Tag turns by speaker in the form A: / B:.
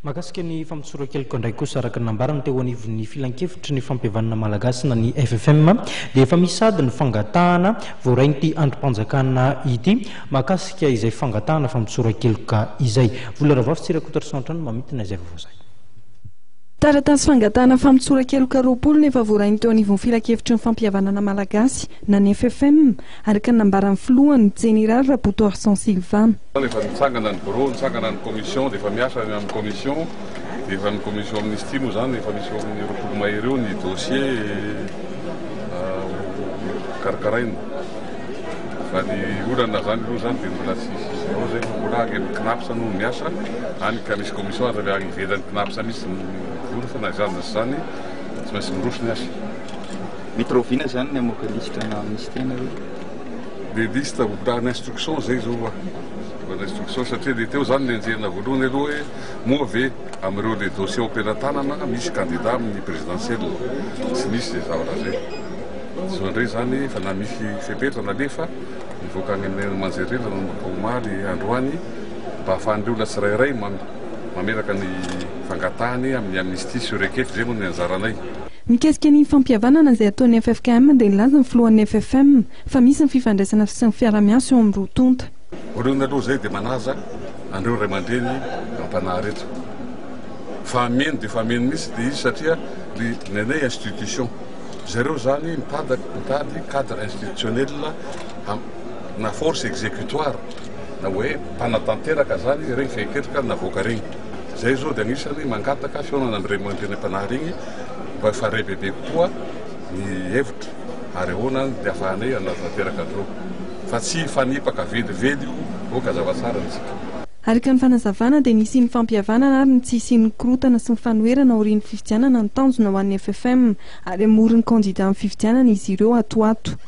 A: Mahakasika ny fampitsorakeliko indray kosa araka ny nambarana teo anivon'ny filan-kevitry ny fampihavanana malagasy na ny FFM dia efa misy sady ny fangatahana voarain'ity androm-panjakana ity mahakasika izay fangatahana fampitsorakeloka izay. Vola ravafy tsirakotra santrano mamitina izay vavozay.
B: Taratasy fangatahana fampitsorakeloka roapolo nefa voarainy teo anivon'ny filan-kevitry ny fampihavanana malagasy na ny FFM araka ny nambaran'ny filohany Général Rapporteur San Sylvain.
C: Efa nitsangana ny bureau, nitsangana ny commission, dia efa miasa amin'ny commission, dia efa ny commission amnistie moa zany efa misy amin'ny roapolo mahery eo ny dossier karakaraina. Fa ny olana zany aloha zany dia mbola tsisy eo zay mbola agny knapsa no miasa, any ka misy commission avy agny ivelan'ny knapsa misy volo fa na zany zany tsy maintsy miroso ny asa.
D: Mitroviana zany ny amoaka liste na amnistie nareo?
C: Dia liste volan'ny instruction zay zao instruction satria dia teo zany nianjena voalohany aloha hoe moa ve amin'ireo le dossier am-pelantanana misy candidat amin'ny présidentielle tsy misy zay zavatra zay. Zao indray zany fa na misy fepetra na lefa mivoaka any amin'ny manjerela nanomboka omaly androany mba ahafahan'ireo olona tsirairay mameraka ny fangatahany amin'ny amnistie sur requête zay moa ny anjaranay.
B: Mikasika ny fampihavanana izay ataon'ny FFKM dia nilaza ny filohan'ny FFM fa misy ny fifandraisana sy ny fiara-miasa eo amin'ny roatonta.
C: Voalohany aloha zay dia manaja andreo ray aman-dreny ampanahy reto. Fa ameny dia fa ameny misy dia izy satria ny anay institution. Zareo zany mitady cadre institutionnel na force exécutoire na hoe mpanatanteraka zany regny fehikerika navoaka regny. Zay zao dia anisany mangataka fihaonana amin'ny ray aman-dreny ampanahy regny mba faray bebe koa ny hevitra ary ahoana dia ahafahanay anatanteraka andreo. Fa tsy fanipaka velively oka zava-tsara ntsika.
B: Araka ny fanazavana dia nisy ny fampihavanana ary ny tsy isian'ny korotana sy ny fanoherana aorian'ny fifidianana ny tanjona ho an'ny FFM ary amoron'ny candidat amin'ny fifidianana izy ireo atoato.